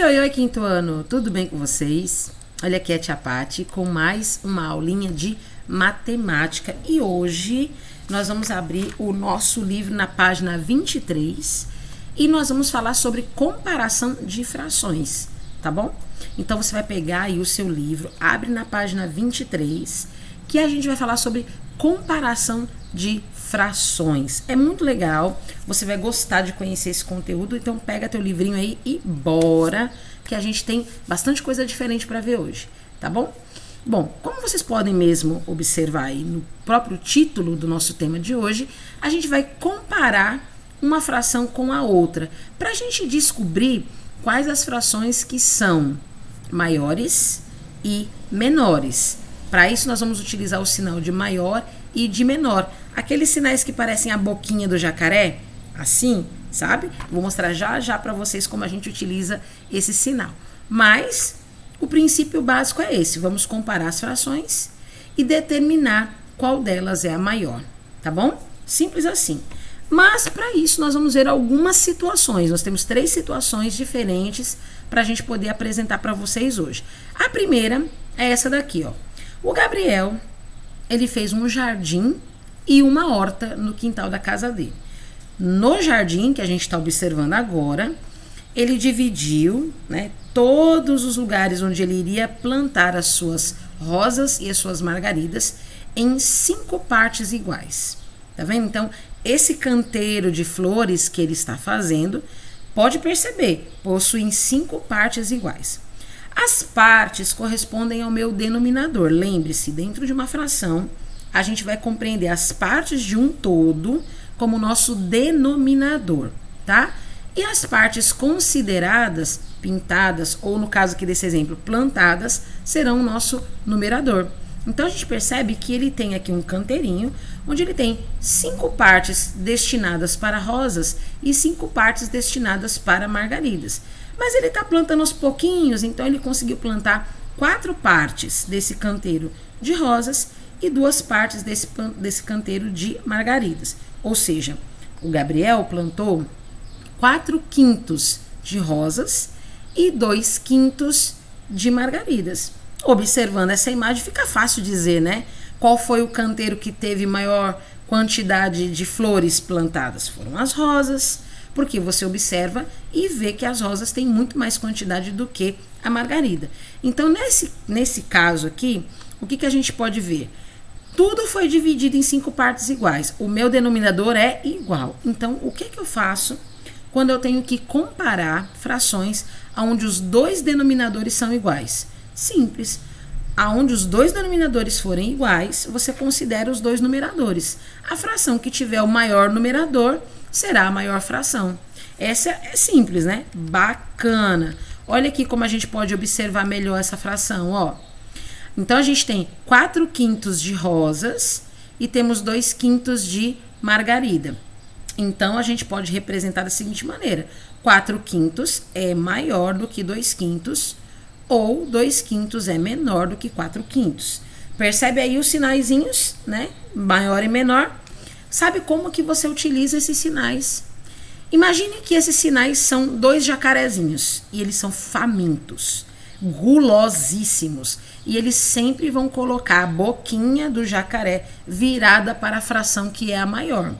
Oi, quinto ano, tudo bem com vocês? Olha aqui a Tia Pati com mais uma aulinha de matemática e hoje nós vamos abrir o nosso livro na página 23 e nós vamos falar sobre comparação de frações, tá bom? Então você vai pegar aí o seu livro, abre na página 23 que a gente vai falar sobre comparação de frações. É muito legal, você vai gostar de conhecer esse conteúdo, então pega teu livrinho aí e bora, que a gente tem bastante coisa diferente para ver hoje, tá bom? Bom, como vocês podem mesmo observar aí no próprio título do nosso tema de hoje, a gente vai comparar uma fração com a outra, para a gente descobrir quais as frações que são maiores e menores. Para isso, nós vamos utilizar o sinal de maior e de menor. Aqueles sinais que parecem a boquinha do jacaré, assim, sabe? Vou mostrar já para vocês como a gente utiliza esse sinal. Mas o princípio básico é esse. Vamos comparar as frações e determinar qual delas é a maior, tá bom? Simples assim. Mas para isso nós vamos ver algumas situações. Nós temos 3 situações diferentes para a gente poder apresentar para vocês hoje. A primeira é essa daqui, ó. O Gabriel, ele fez um jardim e uma horta no quintal da casa dele. No jardim, que a gente está observando agora, ele dividiu, né, todos os lugares onde ele iria plantar as suas rosas e as suas margaridas em 5 partes iguais. Tá vendo? Então, esse canteiro de flores que ele está fazendo, pode perceber, possui 5 partes iguais. As partes correspondem ao meu denominador. Lembre-se, dentro de uma fração, a gente vai compreender as partes de um todo como nosso denominador, tá? E as partes consideradas, pintadas, ou no caso aqui desse exemplo, plantadas, serão o nosso numerador. Então, a gente percebe que ele tem aqui um canteirinho, onde ele tem 5 partes destinadas para rosas e 5 partes destinadas para margaridas. Mas ele está plantando aos pouquinhos, então ele conseguiu plantar 4 partes desse canteiro de rosas e 2 partes desse canteiro de margaridas. Ou seja, o Gabriel plantou 4/5 de rosas e 2/5 de margaridas. Observando essa imagem, fica fácil dizer, né? Qual foi o canteiro que teve maior quantidade de flores plantadas? Foram as rosas, porque você observa e vê que as rosas têm muito mais quantidade do que a margarida. Então, nesse caso aqui, o que a gente pode ver? Tudo foi dividido em 5 partes iguais. O meu denominador é igual. Então, o que eu faço quando eu tenho que comparar frações onde os 2 denominadores são iguais? Simples. Aonde os 2 denominadores forem iguais, você considera os 2 numeradores. A fração que tiver o maior numerador será a maior fração. Essa é simples, né? Bacana. Olha aqui como a gente pode observar melhor essa fração, ó. Então, a gente tem 4/5 de rosas e temos 2/5 de margarida. Então, a gente pode representar da seguinte maneira. 4/5 é maior do que 2/5 ou 2/5 é menor do que 4/5. Percebe aí os sinaizinhos, né? Maior e menor. Sabe como que você utiliza esses sinais? Imagine que esses sinais são 2 jacarezinhos e eles são famintos, gulosíssimos. E eles sempre vão colocar a boquinha do jacaré virada para a fração que é a maior.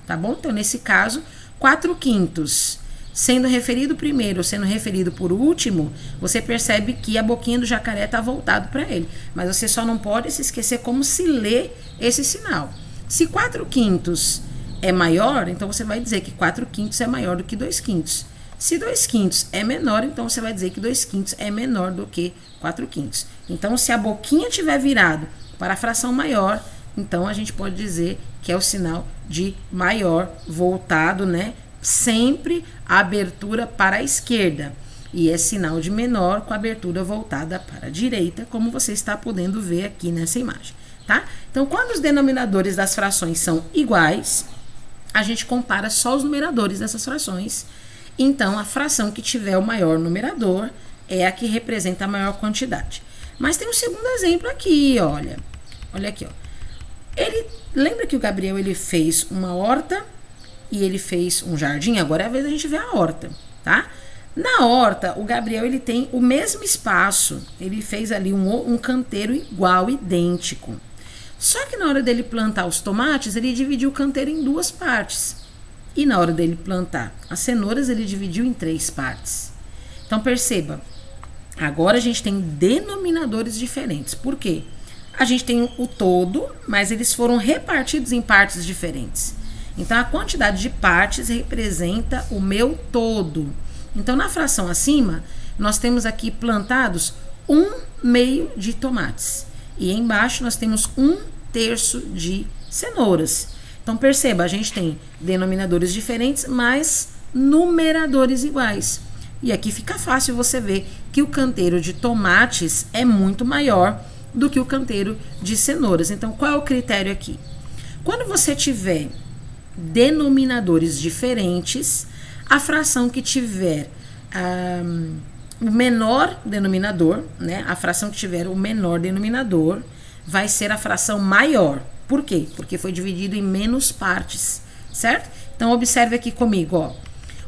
Tá bom? Então, nesse caso, 4/5 sendo referido primeiro ou sendo referido por último, você percebe que a boquinha do jacaré está voltado para ele. Mas você só não pode se esquecer como se lê esse sinal. Se 4/5 é maior, então você vai dizer que 4/5 é maior do que 2/5. Se 2/5 é menor, então você vai dizer que 2/5 é menor do que 4/5. Então, se a boquinha estiver virado para a fração maior, então a gente pode dizer que é o sinal de maior voltado, né? Sempre a abertura para a esquerda. E é sinal de menor com a abertura voltada para a direita, como você está podendo ver aqui nessa imagem, tá? Então, quando os denominadores das frações são iguais, a gente compara só os numeradores dessas frações. Então, a fração que tiver o maior numerador é a que representa a maior quantidade. Mas tem um segundo exemplo aqui, olha. Olha aqui, ó. Lembra que o Gabriel ele fez uma horta e ele fez um jardim? Agora é a vez da gente ver a horta, tá? Na horta, o Gabriel ele tem o mesmo espaço, ele fez ali um canteiro igual, idêntico. Só que na hora dele plantar os tomates, ele dividiu o canteiro em 2 partes. E na hora dele plantar as cenouras, ele dividiu em 3 partes. Então perceba, agora a gente tem denominadores diferentes. Por quê? A gente tem o todo, mas eles foram repartidos em partes diferentes. Então a quantidade de partes representa o meu todo. Então na fração acima, nós temos aqui plantados 1/2 de tomates. E embaixo nós temos 1/3 de cenouras. Então perceba, a gente tem denominadores diferentes, mas numeradores iguais. E aqui fica fácil você ver que o canteiro de tomates é muito maior do que o canteiro de cenouras. Então qual é o critério aqui? Quando você tiver denominadores diferentes, a fração que tiver o menor denominador, né? A fração que tiver o menor denominador vai ser a fração maior. Por quê? Porque foi dividido em menos partes, certo? Então observe aqui comigo, ó.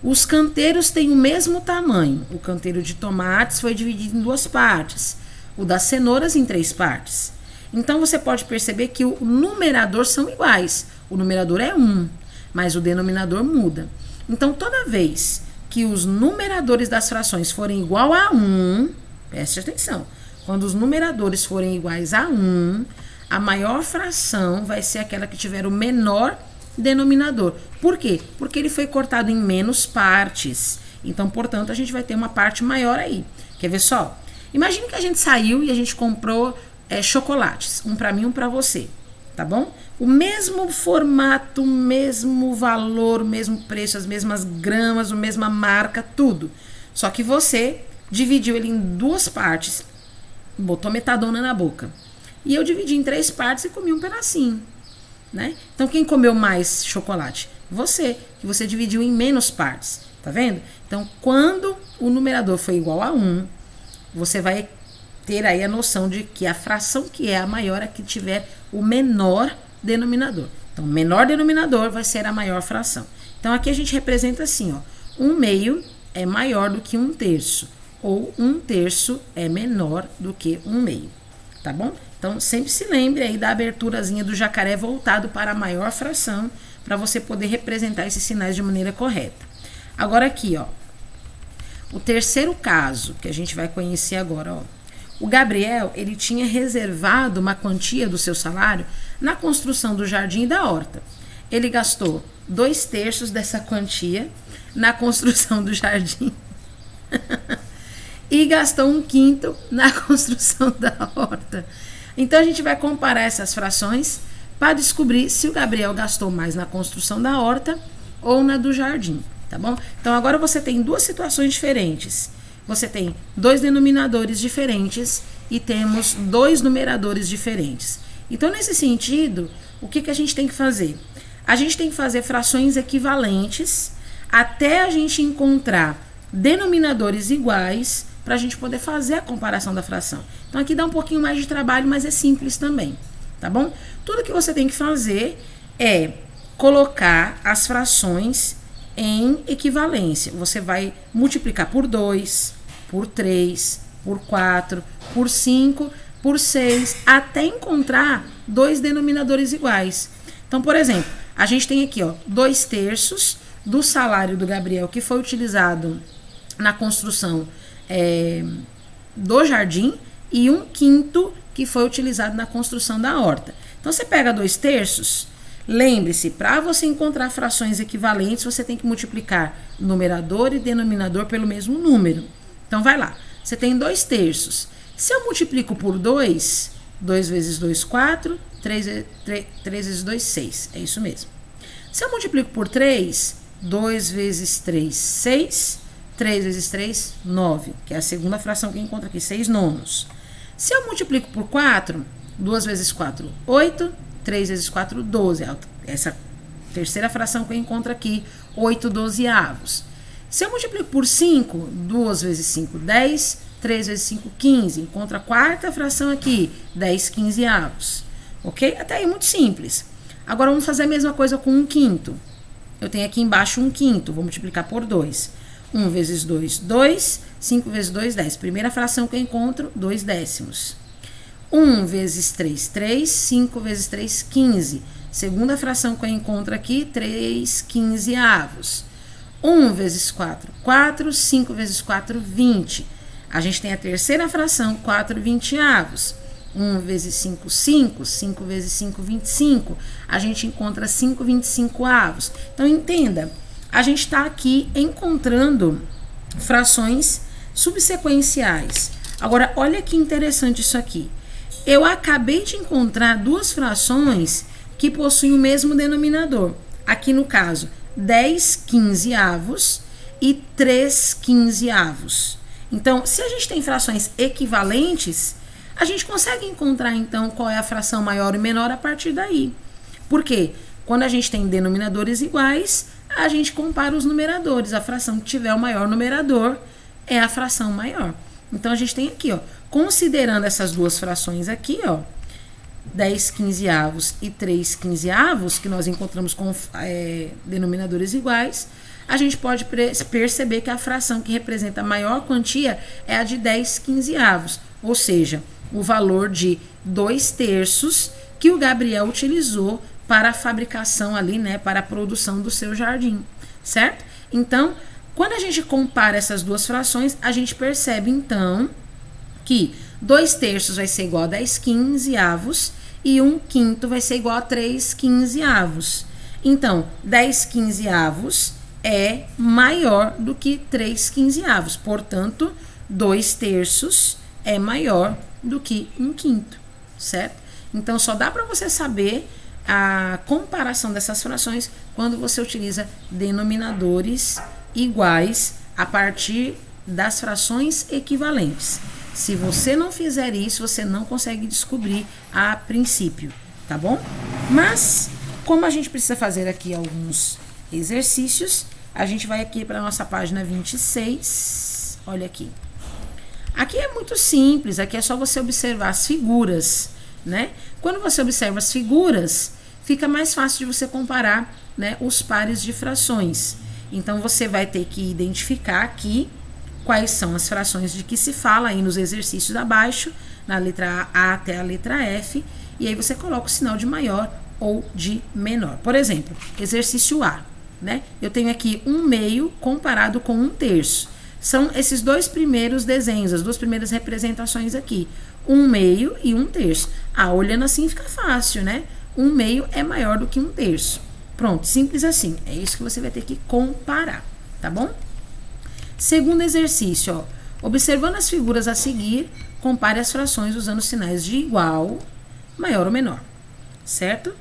Os canteiros têm o mesmo tamanho. O canteiro de tomates foi dividido em 2 partes. O das cenouras em 3 partes. Então você pode perceber que o numerador são iguais. O numerador é 1, mas o denominador muda. Então toda vez que os numeradores das frações forem igual a 1, preste atenção, quando os numeradores forem iguais a 1, a maior fração vai ser aquela que tiver o menor denominador. Por quê? Porque ele foi cortado em menos partes. Então, portanto, a gente vai ter uma parte maior aí. Quer ver só? Imagine que a gente saiu e a gente comprou chocolates. Um para mim, um para você. Tá bom? O mesmo formato, mesmo valor, mesmo preço, as mesmas gramas, a mesma marca, tudo. Só que você dividiu ele em 2 partes. Botou metadona na boca. E eu dividi em 3 partes e comi um pedacinho, né? Então, quem comeu mais chocolate? Você, que você dividiu em menos partes, tá vendo? Então, quando o numerador for igual a 1, você vai ter aí a noção de que a fração que é a maior é que tiver o menor denominador. Então, o menor denominador vai ser a maior fração. Então, aqui a gente representa assim, ó, 1/2 é maior do que 1/3, ou 1/3 é menor do que 1/2, tá bom? Então, sempre se lembre aí da aberturazinha do jacaré voltado para a maior fração, para você poder representar esses sinais de maneira correta. Agora aqui, ó, o terceiro caso que a gente vai conhecer agora, ó. O Gabriel, ele tinha reservado uma quantia do seu salário na construção do jardim e da horta. Ele gastou 2/3 dessa quantia na construção do jardim e gastou 1/5 na construção da horta. Então, a gente vai comparar essas frações para descobrir se o Gabriel gastou mais na construção da horta ou na do jardim, tá bom? Então, agora você tem 2 situações diferentes. Você tem 2 denominadores diferentes e temos 2 numeradores diferentes. Então, nesse sentido, o que a gente tem que fazer? A gente tem que fazer frações equivalentes até a gente encontrar denominadores iguais para a gente poder fazer a comparação da fração. Então, aqui dá um pouquinho mais de trabalho, mas é simples também, tá bom? Tudo que você tem que fazer é colocar as frações em equivalência. Você vai multiplicar por 2, por 3, por 4, por 5, por 6, até encontrar 2 denominadores iguais. Então, por exemplo, a gente tem aqui, ó, 2/3 do salário do Gabriel que foi utilizado na construção do jardim e 1/5 que foi utilizado na construção da horta. Então, você pega 2/3, lembre-se, para você encontrar frações equivalentes, você tem que multiplicar numerador e denominador pelo mesmo número. Então, vai lá. Você tem 2/3. Se eu multiplico por 2, 2 vezes 2, 4, 3 vezes 2, 6. É isso mesmo. Se eu multiplico por 3, 2 vezes 3, 6. 3 vezes 3, 9, que é a segunda fração que eu encontro aqui, 6/9. Se eu multiplico por 4, 2 vezes 4, 8, 3 vezes 4, 12. Essa terceira fração que eu encontro aqui, 8/12. Se eu multiplico por 5, 2 vezes 5, 10, 3 vezes 5, 15. Encontro a quarta fração aqui, 10/15. Ok? Até aí muito simples. Agora vamos fazer a mesma coisa com 1/5. Eu tenho aqui embaixo 1/5, vou multiplicar por 2. 1 vezes 2, 2. 5 vezes 2, 10. Primeira fração que eu encontro, 2 décimos. 1 vezes 3, 3. 5 vezes 3, 15. Segunda fração que eu encontro aqui, 3 quinzeavos. 1 vezes 4, 4. 5 vezes 4, 20. A gente tem a terceira fração, 4 vinteavos. 1 vezes 5, 5. 5 vezes 5, 25. A gente encontra 5 25avos. Então, entenda, a gente está aqui encontrando frações subsequenciais. Agora, olha que interessante isso aqui. Eu acabei de encontrar duas frações que possuem o mesmo denominador. Aqui no caso, 10 quinzeavos e 3 quinzeavos. Então, se a gente tem frações equivalentes, a gente consegue encontrar, então, qual é a fração maior e menor a partir daí. Por quê? Quando a gente tem denominadores iguais, a gente compara os numeradores. A fração que tiver o maior numerador é a fração maior. Então, a gente tem aqui, ó, considerando essas duas frações aqui, ó, 10 quinzeavos e 3 quinzeavos, que nós encontramos com denominadores iguais, a gente pode perceber que a fração que representa a maior quantia é a de 10 quinzeavos, ou seja, o valor de 2/3 que o Gabriel utilizou para a fabricação ali, né, para a produção do seu jardim, certo? Então, quando a gente compara essas duas frações, a gente percebe, então, que 2/3 vai ser igual a 10 quinzeavos e 1/5 vai ser igual a 3 quinzeavos. Então, 10 quinzeavos é maior do que 3 quinzeavos. Portanto, 2/3 é maior do que 1/5, certo? Então, só dá para você saber a comparação dessas frações quando você utiliza denominadores iguais a partir das frações equivalentes. Se você não fizer isso, você não consegue descobrir a princípio, tá bom? Mas, como a gente precisa fazer aqui alguns exercícios, a gente vai aqui para a nossa página 26. Olha aqui. Aqui é muito simples, aqui é só você observar as figuras, né? Quando você observa as figuras, fica mais fácil de você comparar, né, os pares de frações. Então, você vai ter que identificar aqui quais são as frações de que se fala aí nos exercícios abaixo, na letra A até a letra F, e aí você coloca o sinal de maior ou de menor. Por exemplo, exercício A, né? Eu tenho aqui 1/2 comparado com 1/3. São esses dois primeiros desenhos, as duas primeiras representações aqui. 1/2 e 1/3. Ah, olhando assim fica fácil, né? 1/2 é maior do que 1/3. Pronto, simples assim. É isso que você vai ter que comparar, tá bom? Segundo exercício, ó, observando as figuras a seguir, compare as frações usando sinais de igual, maior ou menor, certo?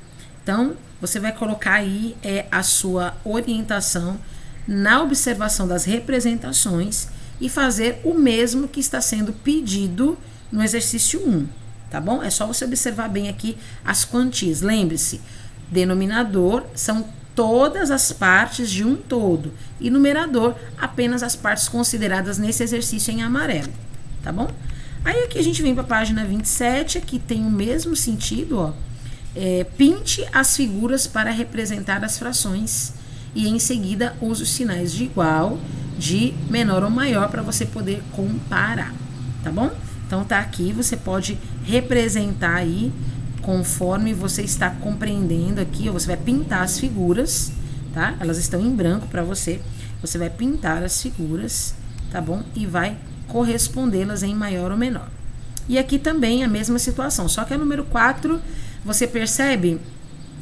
Então, você vai colocar aí a sua orientação na observação das representações e fazer o mesmo que está sendo pedido no exercício 1, tá bom? É só você observar bem aqui as quantias. Lembre-se, denominador são todas as partes de um todo e numerador apenas as partes consideradas nesse exercício em amarelo, tá bom? Aí aqui a gente vem para a página 27, aqui tem o mesmo sentido, ó. Pinte as figuras para representar as frações e em seguida use os sinais de igual, de menor ou maior para você poder comparar, tá bom? Então tá aqui, você pode representar aí conforme você está compreendendo aqui, você vai pintar as figuras, tá? Elas estão em branco para você. Você vai pintar as figuras, tá bom? E vai correspondê-las em maior ou menor. E aqui também a mesma situação, só que a número 4, você percebe,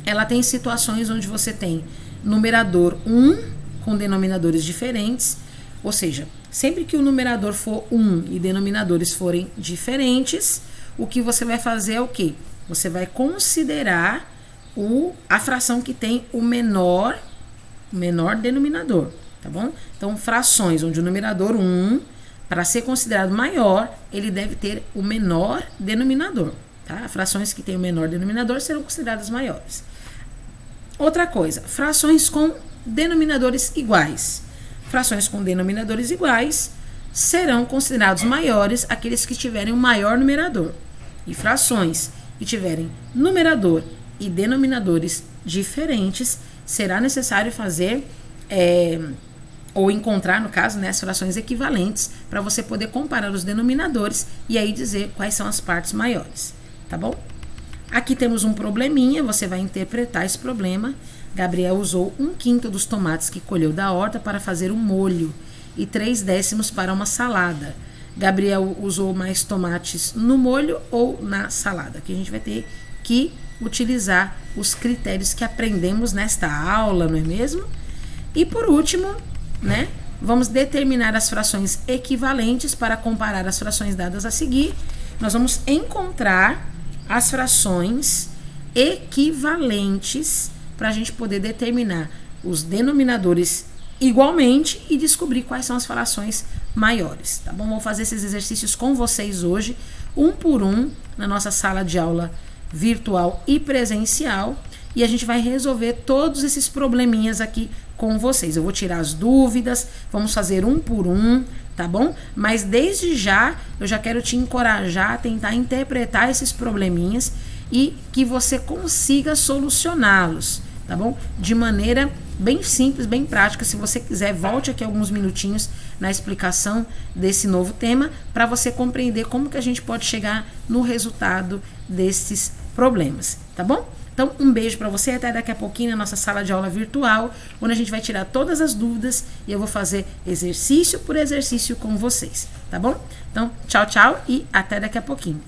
ela tem situações onde você tem numerador 1 com denominadores diferentes, ou seja, sempre que o numerador for 1 e denominadores forem diferentes, o que você vai fazer é o quê? Você vai considerar a fração que tem o menor denominador, tá bom? Então, frações onde o numerador 1, para ser considerado maior, ele deve ter o menor denominador, tá? Frações que têm o menor denominador serão consideradas maiores. Outra coisa, frações com denominadores iguais. Frações com denominadores iguais serão considerados maiores aqueles que tiverem o maior numerador. E frações que tiverem numerador e denominadores diferentes, será necessário fazer ou encontrar, no caso, né, as frações equivalentes, para você poder comparar os denominadores e aí dizer quais são as partes maiores, tá bom? Aqui temos um probleminha, você vai interpretar esse problema. Gabriel usou 1/5 dos tomates que colheu da horta para fazer um molho e 3/10 para uma salada. Gabriel usou mais tomates no molho ou na salada? Aqui a gente vai ter que utilizar os critérios que aprendemos nesta aula, não é mesmo? E por último, né, vamos determinar as frações equivalentes para comparar as frações dadas a seguir. Nós vamos encontrar as frações equivalentes para a gente poder determinar os denominadores igualmente e descobrir quais são as frações maiores, tá bom? Vou fazer esses exercícios com vocês hoje, um por um, na nossa sala de aula virtual e presencial, e a gente vai resolver todos esses probleminhas aqui com vocês. Eu vou tirar as dúvidas, vamos fazer um por um, tá bom? Mas desde já, eu já quero te encorajar a tentar interpretar esses probleminhas e que você consiga solucioná-los, tá bom? De maneira bem simples, bem prática. Se você quiser, volte aqui alguns minutinhos na explicação desse novo tema para você compreender como que a gente pode chegar no resultado desses problemas, tá bom? Então, um beijo para você, até daqui a pouquinho na nossa sala de aula virtual, onde a gente vai tirar todas as dúvidas e eu vou fazer exercício por exercício com vocês, tá bom? Então, tchau, tchau e até daqui a pouquinho.